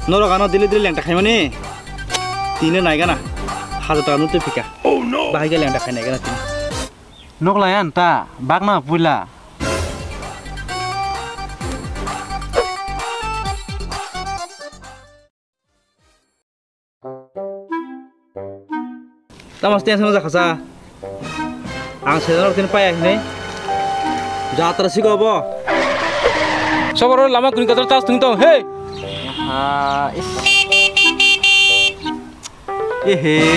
Norokano dili lengta khaimani. Tine nai gana. Hazo ta nutu fika. Oh no. Bahai ga lengta khainai gana tine. Noklayan ta bagma pula. Namaste sama zakasa. Ang sedang tin payah ini. Jatra sih kau bo. Sabar lama kuning kater tas tunggu hey.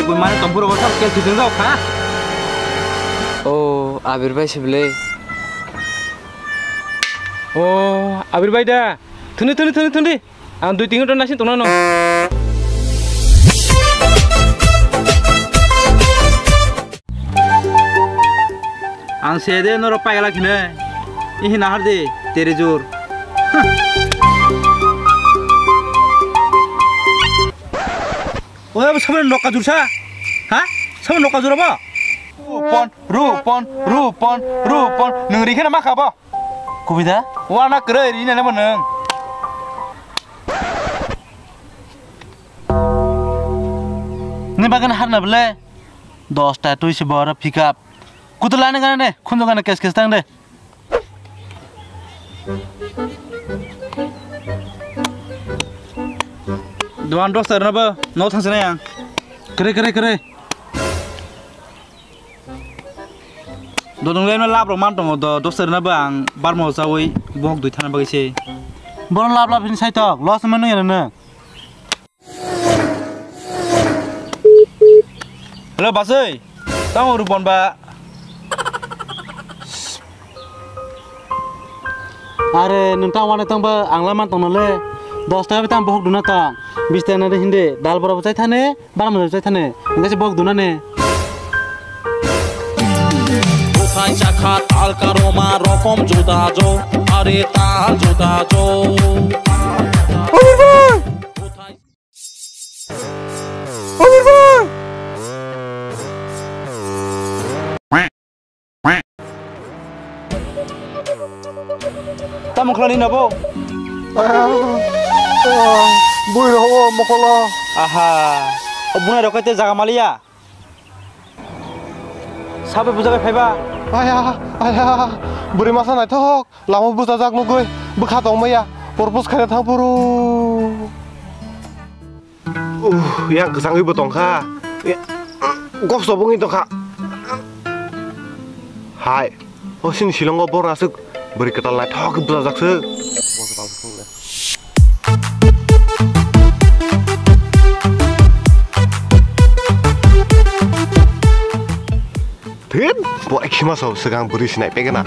Pemain tempur apa sah kel tujuh kau kah? Oh, Abir Bhai sebeleh. Oh, Abir Bhai dah. Tundi. Ang 2-3 ton nasi tuno no. Ang sede noro pagala kine. Ihi nahar de tere jor. Oh, sabar lokal jursa. Hah? Sabar lokal jur apa? Rupon. Nengri kena mak apa? Kubida? Wana kere ini nama neng. Ni bagan har na bele. 10 ta tuh si bawa pick up. Kutulan kan deh, kunjung kan kes tang deh. Doan dokter napa? No thang yang. Kere. Dodong lain lap roman tong do dokter napa ang bar mau sawai bok dui thana bagi se. Boron lap ini saya tok, los menu ya na. Halo basoi. Tang urupon ba. Are nentang wana tang ba anglaman tang nole 10 ta bitang bok duna tang 20 ta na hinde dal bora bacai thane bar mo bacai thane ngase bok duna ne কোথায় চাখা তাল কারোমা রকম জুতা জো আরে তাল জুতা জো Tamu kelani nabo. Bui ho mokolo. Aha. Obuna rokete jaga malia. Sabe buja phaiba. Ayah. Buri masa nai thok. Lama buja jak nugui. Bukha tong maya. Purpose khane thang puru. Ya gesang ibu tongkha. Ya. Gok sobong itu kha. Hai. Oh sini silong bor nasuk. Beri ketal nai thok buja jak se. Tin, buat ekima so segang beri sinai pegana.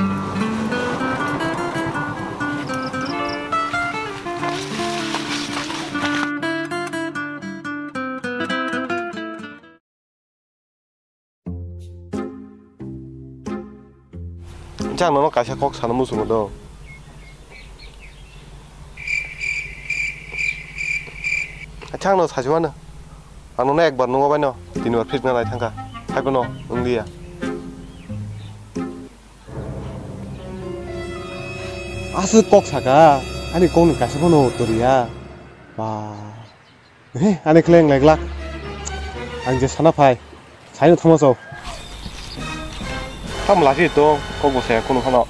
Jangan nono kasih kok sana musuh mudo. Jangan nono saja mana. Anu naik bar nunggu bano. Tinuar fit ngalai tangka. Hai bano, ungli ya. Asu kok saga, ani kong nih kasih kono turia, wah, ani keleng lek, anjir sana pai, saya thamo so, kamu lagi itu, kok gue saya kono kono,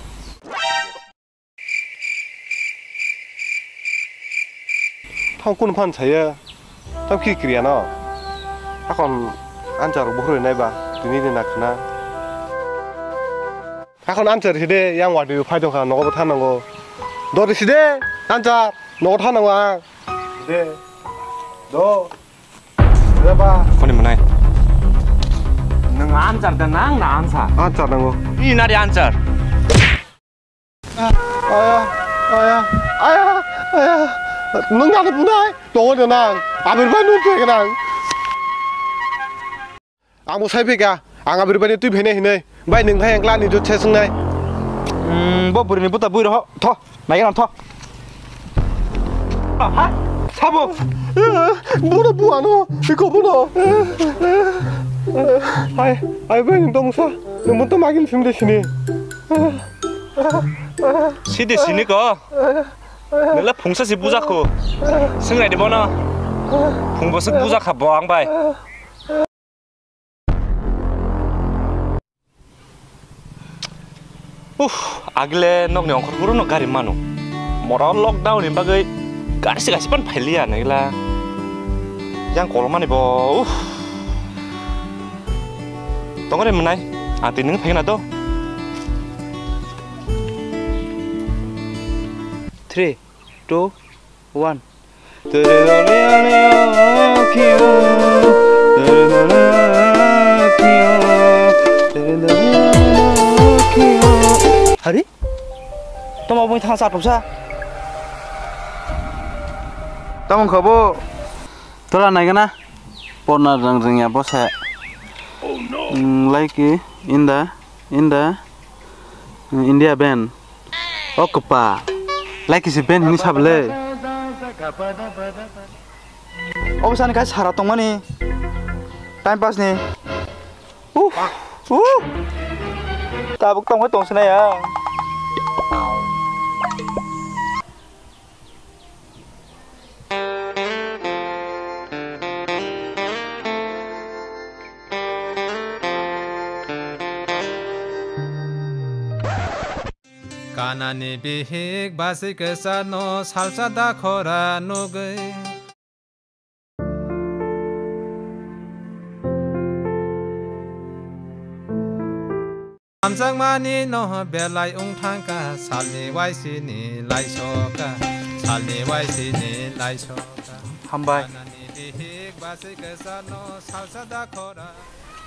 kamu kono pan saya, kamu kiri kiri ana, akon anjar bohre naiba, ini nak na, akon anjar sih yang wadi pai dong kan, nogo bertahan nogo. Dori side, ancar, nomor tanah wang, side, do, berapa? Kau ni mana? nang ancar dan nang na ancar. Ancar nango. Ini nari ancar. Ayah, nung ada punai, tunggu tenang, ambil banu tu kenang. Aku saya pika, ambil banu tu bene hine, baik nung yang kelan itu cesung nai. Bawa beri ni putar bui roh, toh, naik kan toh. Hah? Sabo? Buat apa anu? Ikut buat. Ay, baik nung sa, nung tu makin sini sini. Sini sini kau. nila phungsa si buja ko singai de bono phungbo se buja khabo ang bai agle nok ne ongkor puro no gari mano mora lockdown ni bagai garsi gasi pan phailia nila yang kolmani bo tongore menai ati ning phai na to 3 2 1 Hari? Tama mo itang sa atupsa? Tamang khabo. Tola nai kana. Pona rang ya bos hai. Oh no. Like in the India band. Okpa. Like is band ni sable. Obisan ka sara tong mani. Time pass ni. Tabuk tong tong sana ya. Kanani bihik basik kesano salsa da khora nugai Amjang mani no belai ungthangka salni waisini laisoka salni waisini laisoka Hambai. Kanani bihik basik kesano salsa da khora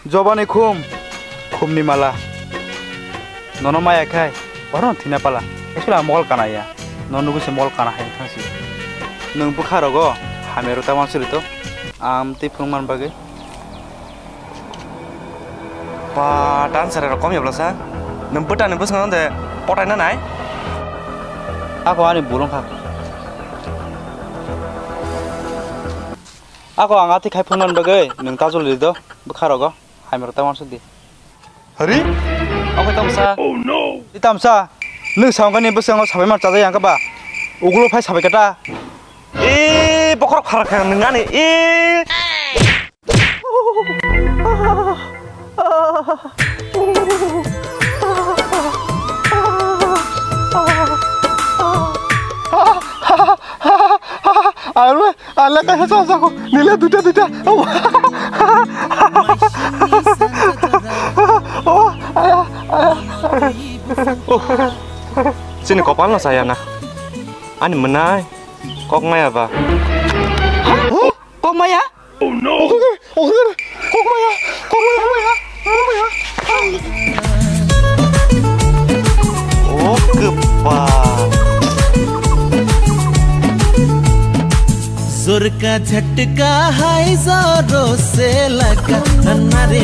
Jobani khumni mala. Nono maya khai. Orang tina pala, esula mall kana ya, nonu gue mall kana hai thangsi. Nung bukharo go, hameru taman surito, tipung bagai. Wah, dancer rekom ya belasa. Nemputan nempus ngan de, potai nanai. Aku ani bulung kak. Aku angati khai phungman bagai, nung tajul lido, bukharo go, hameru taman sudi. Hari? Aku tamsa. Oh no. Itamsa. Nung sangkani besang sabai mar caca yang kaba. Ugulo phai sabai kata. Pokok karak yang nengani. Allah kayak sasaku. Nilai duda. Sini kopal lo saya nah. Ani menai. Kok maya ba? Kok maya? Oh no. Kok maya. Oh kepa. जोर का झटका हाय जोरों से लगा नन्ना रे